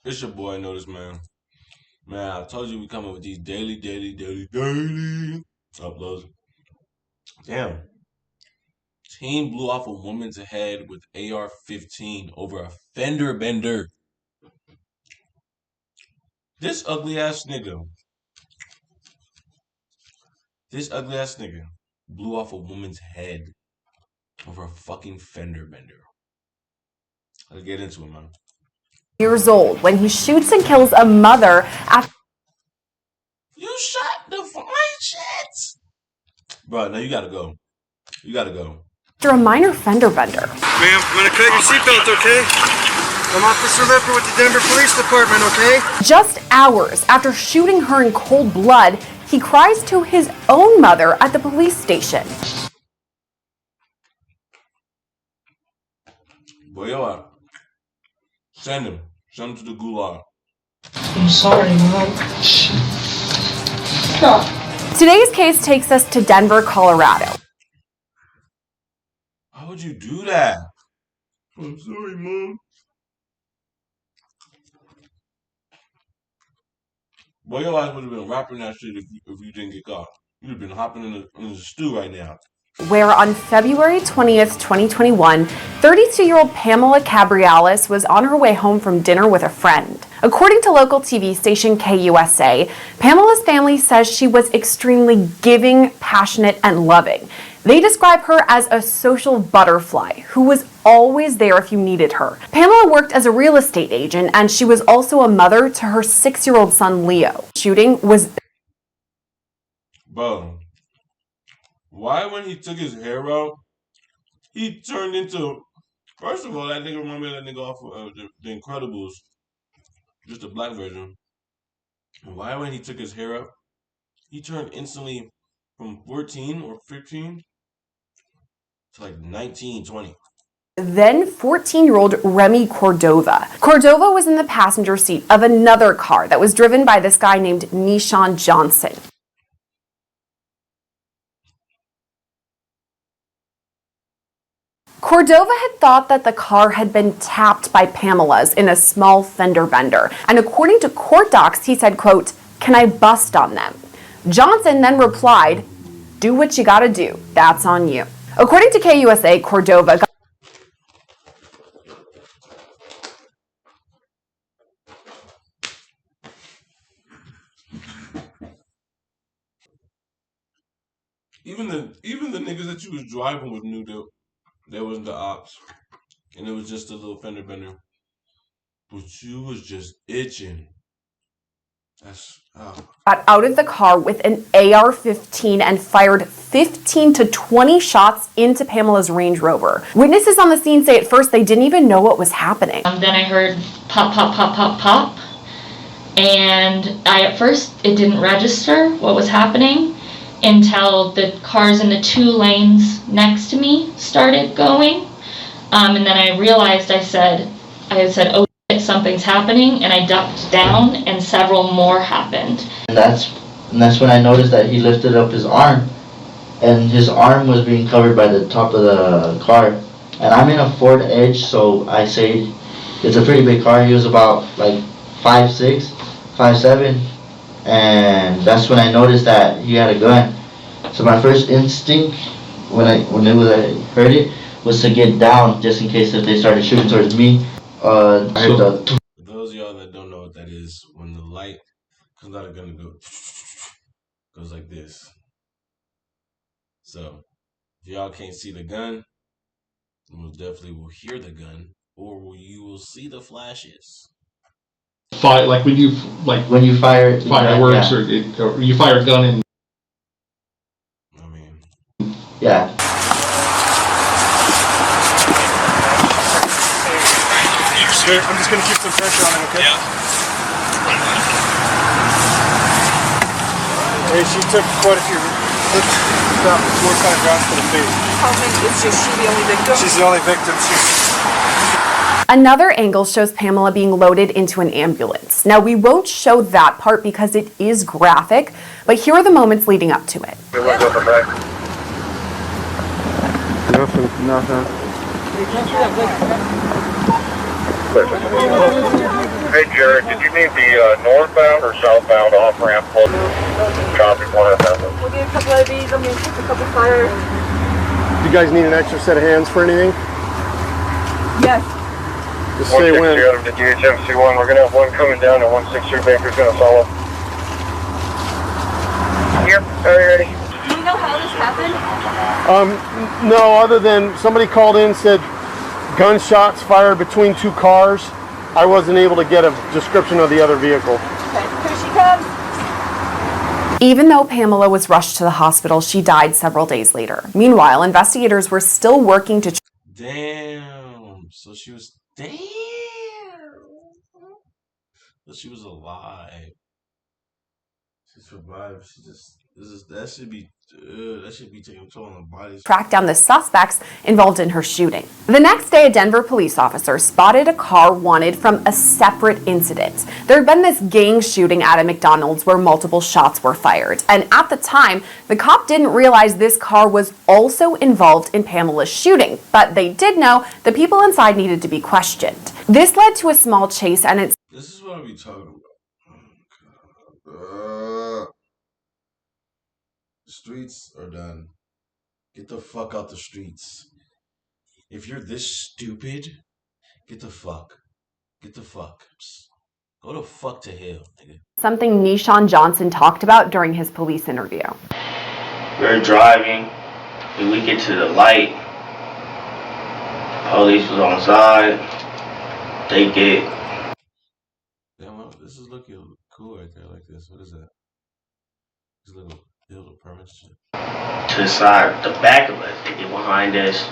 It's your boy, Notice Man. Man, I told you we coming with these daily uploads. Damn. Teen blew off a woman's head with AR-15 over a fender bender. This ugly ass nigga. This ugly ass nigga blew off a woman's head over a fucking fender bender. Let's get into it, man. Years old when he shoots and kills a mother after You shot the fine shit. Bro, now you gotta go. You gotta go. a minor fender bender. Ma'am, I'm gonna cut your seatbelt, okay? I'm Officer Lipper with the Denver Police Department, okay? Just hours after shooting her in cold blood, he cries to his own mother at the police station. Boy, yo, send him. Send him to the gulag. I'm sorry, Mom. Stop. Today's case takes us to Denver, Colorado. Why would you do that? I'm sorry, Mom. Boy, your ass would have been rapping that shit if you didn't get caught. You'd have been hopping in the stew right now. Where on February 20th, 2021, 32-year-old Pamela Cabriales was on her way home from dinner with a friend. According to local TV station KUSA, Pamela's family says she was extremely giving, passionate, and loving. They describe her as a social butterfly who was always there if you needed her. Pamela worked as a real estate agent, and she was also a mother to her 6-year-old son, Leo. Shooting was... Bro, why when he took his hair out, he turned into... First of all, that nigga reminded me of that nigga off of the Incredibles. Just a black version. And why when he took his hair up, he turned instantly from 14 or 15 to like 19, 20. Then 14-year-old Remy Cordova. Cordova was in the passenger seat of another car that was driven by this guy named Nishan Johnson. Cordova had thought that the car had been tapped by Pamela's in a small fender bender. And according to court docs, he said, quote, "Can I bust on them?" Johnson then replied, "Do what you gotta do. That's on you." According to KUSA, Cordova got Even the niggas that you was driving with knew there wasn't the ops. And it was just a little fender bender. But you was just itching. got out of the car with an AR-15 and fired 15 to 20 shots into Pamela's Range Rover. Witnesses on the scene say at first they didn't even know what was happening. Then I heard pop, pop, pop, pop, pop. And at first it didn't register what was happening until the cars in the 2 lanes next to me started going. And then I realized I said, "Oh shit, something's happening," and I ducked down and several more happened. And that's when I noticed that he lifted up his arm, and his arm was being covered by the top of the car. And I'm in a Ford Edge, so I say it's a pretty big car. He was about like 5'6", 5'7", and that's when I noticed that he had a gun. So my first instinct when I heard it was to get down just in case if they started shooting towards me. I heard the... For those of y'all that don't know what that is, when the light comes out of the gun, it goes like this. So if y'all can't see the gun, you most definitely will hear the gun, or you will see the flashes. Like when you fire fireworks, yeah. or you fire a gun and. I mean, yeah. I'm just gonna keep some pressure on him, okay? Yeah. Hey, she took quite a few about 4 or 5 rounds to the face. How many? Is just she the only victim? She's the only victim. Another angle shows Pamela being loaded into an ambulance. Now, we won't show that part because it is graphic, but here are the moments leading up to it. Hey, Hey Jared, did you need the northbound or southbound off-ramp? Copy, one of them. We'll get a couple of these. I'm going to take a couple fires. Do you guys need an extra set of hands for anything? Yes. Just say when. 160 out of the DHMC1. We're going to have one coming down and 163 Baker's going to follow. Yep, are you ready? Do you know how this happened? No, other than somebody called in, said gunshots fired between two cars. I wasn't able to get a description of the other vehicle. Okay, here she comes. Even though Pamela was rushed to the hospital, she died several days later. Meanwhile, investigators were still working to... Damn. So she was... Damn. But she was alive. She survived. She just... That should be taking a toll on the body. Track down the suspects involved in her shooting. The next day, a Denver police officer spotted a car wanted from a separate incident. There had been this gang shooting at a McDonald's where multiple shots were fired. And at the time, the cop didn't realize this car was also involved in Pamela's shooting. But they did know the people inside needed to be questioned. This led to a small chase and it's... This is what we talking about. The streets are done. Get the fuck out the streets. If you're this stupid, get the fuck. Get the fuck. Go the fuck to hell, nigga. Something Nishan Johnson talked about during his police interview. We're driving, and we get to the light. Police was on side. They get... Damn, well, this is looking cool right there, like this. What is that? This little... to the side, the back of us, they get behind us.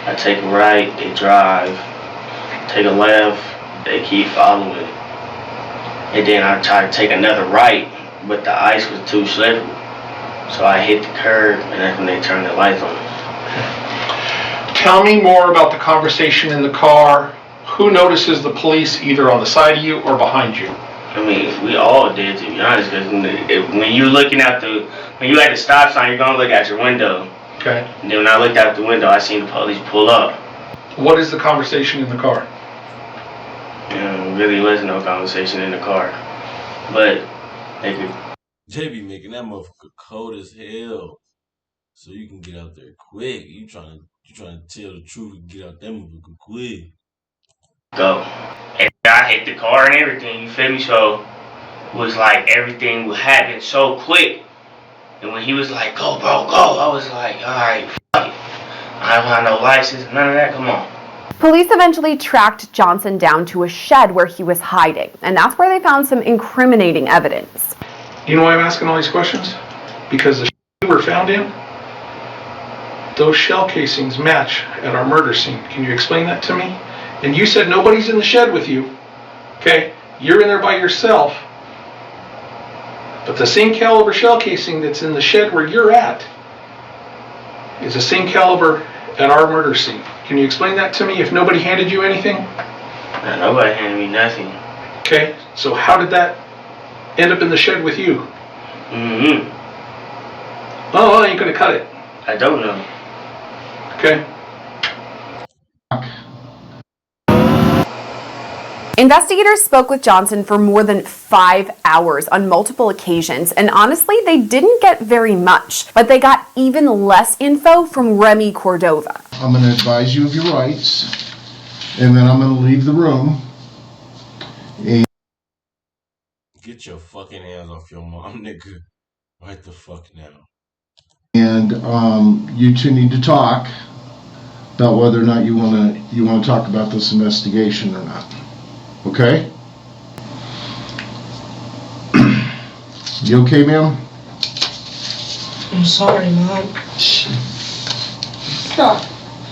I take a right, they drive. Take a left, they keep following. And then I try to take another right, but the ice was too slippery. So I hit the curb, and that's when they turned the lights on. Tell me more about the conversation in the car. Who notices the police either on the side of you or behind you? I mean, we all did, to be honest, because when you're looking at when you at the stop sign, you're going to look out your window. Okay. And then when I looked out the window, I seen the police pull up. What is the conversation in the car? Really wasn't no conversation in the car. But they could... They be making that motherfucker cold as hell. So you can get out there quick. You trying to tell the truth and get out that motherfucker quick. Go. And I hit the car and everything, you feel me? So it was like everything would happen so quick. And when he was like, go bro, go, I was like, alright, fuck it. I don't have no license, none of that, come on. Police eventually tracked Johnson down to a shed where he was hiding, and that's where they found some incriminating evidence. You know why I'm asking all these questions? Because the you were found in, those shell casings match at our murder scene. Can you explain that to me? And you said nobody's in the shed with you. Okay, you're in there by yourself. But the same caliber shell casing that's in the shed where you're at is the same caliber at our murder scene. Can you explain that to me if nobody handed you anything? No, nobody handed me nothing. Okay, so how did that end up in the shed with you? Mm-hmm. Oh, well, you're gonna cut it. I don't know. Okay. Investigators spoke with Johnson for more than 5 hours on multiple occasions, and honestly, they didn't get very much, but they got even less info from Remy Cordova. I'm going to advise you of your rights, and then I'm going to leave the room. Get your fucking hands off your mom, nigga. Right the fuck now. And you two need to talk about whether or not you want to talk about this investigation or not. Okay? You okay, ma'am? I'm sorry, Mom. Stop.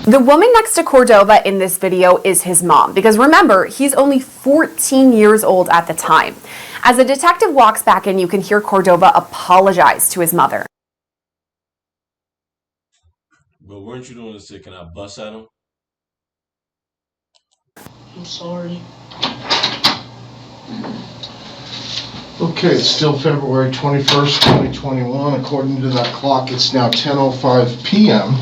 The woman next to Cordova in this video is his mom, because remember, he's only 14 years old at the time. As the detective walks back in, you can hear Cordova apologize to his mother. But weren't you doing this to, can I bust at him? I'm sorry. Okay, it's still February 21st, 2021. According to that clock, it's now 10:05 p.m.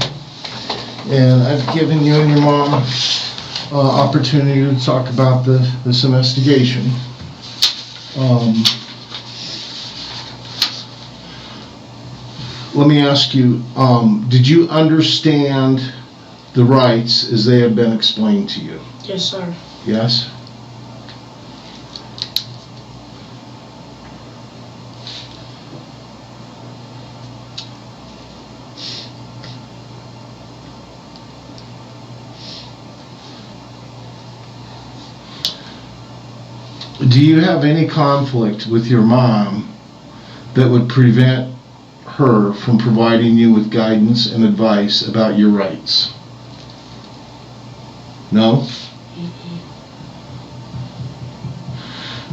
And I've given you and your mom opportunity to talk about this investigation. Let me ask you, did you understand the rights as they have been explained to you? Yes, sir. Yes? Do you have any conflict with your mom that would prevent her from providing you with guidance and advice about your rights? No?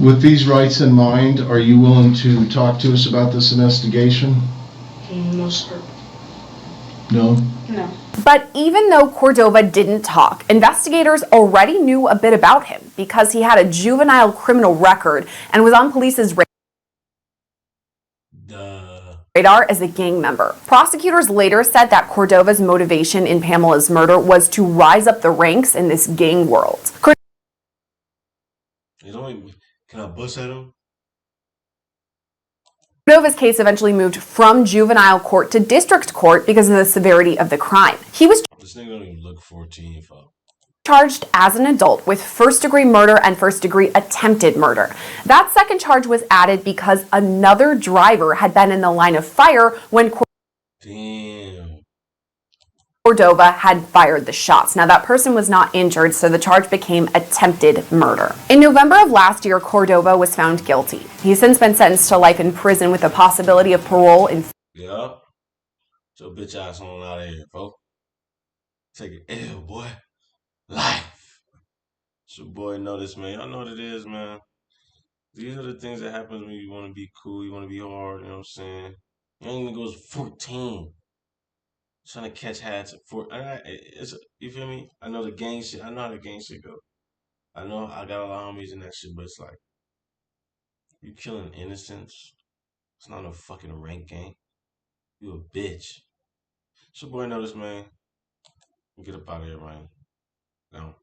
With these rights in mind, are you willing to talk to us about this investigation? No, sir. No? No. But even though Cordova didn't talk, investigators already knew a bit about him because he had a juvenile criminal record and was on police's radar as a gang member. Prosecutors later said that Cordova's motivation in Pamela's murder was to rise up the ranks in this gang world. Can I bust at him? Cordova's case eventually moved from juvenile court to district court because of the severity of the crime. He was This nigga don't even look 14, folks. Charged as an adult with first-degree murder and first-degree attempted murder. That second charge was added because another driver had been in the line of fire when Cordova had fired the shots. Now, that person was not injured, so the charge became attempted murder. In November of last year, Cordova was found guilty. He's since been sentenced to life in prison with the possibility of parole in... Yeah. So bitch ass on out of here, folks. Take it ill, boy. Life. It's your boy Notice, man. Y'all know what it is, man. These are the things that happen when you want to be cool, you want to be hard, you know what I'm saying? Young nigga goes 14. Trying to catch hats at 14. You feel me? I know the gang shit. I know how the gang shit go. I know I got a lot of homies in that shit, but it's like, you killing innocents. It's not a fucking rank gang. You a bitch. It's your boy Notice, man. Get up out of here, man. Now.